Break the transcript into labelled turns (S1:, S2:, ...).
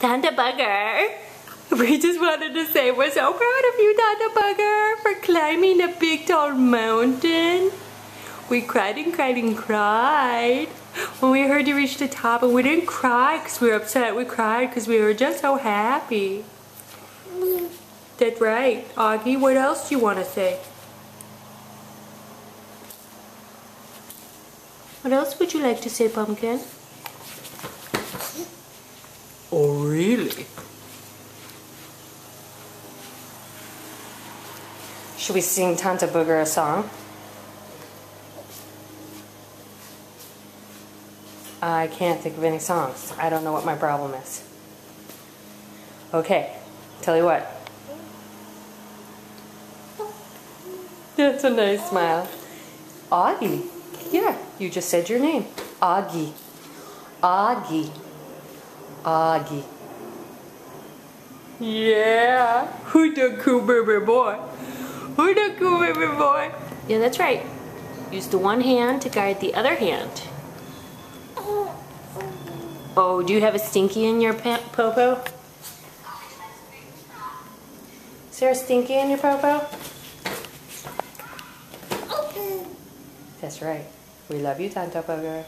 S1: Tanta Bugger. We just wanted to say we're so proud of you, Tanta Bugger, for climbing a big tall mountain. We cried and cried and cried when we heard you reach the top, and we didn't cry because we were upset. We cried because we were just so happy. That's right. Auggie, what else do you want to say? What else would you like to say, Pumpkin? Oh, really? Should we sing Tanta Booger a song? I can't think of any songs. I don't know what my problem is. Okay, tell you what. That's a nice smile. Auggie. Yeah, you just said your name. Auggie. Auggie. Auggie. Yeah. Who the cool baby boy? Who the cool baby boy? Yeah, that's right. Use the one hand to guide the other hand. Oh, do you have a stinky in your popo? Is there a stinky in your popo? That's right. We love you, Tanta Bugger.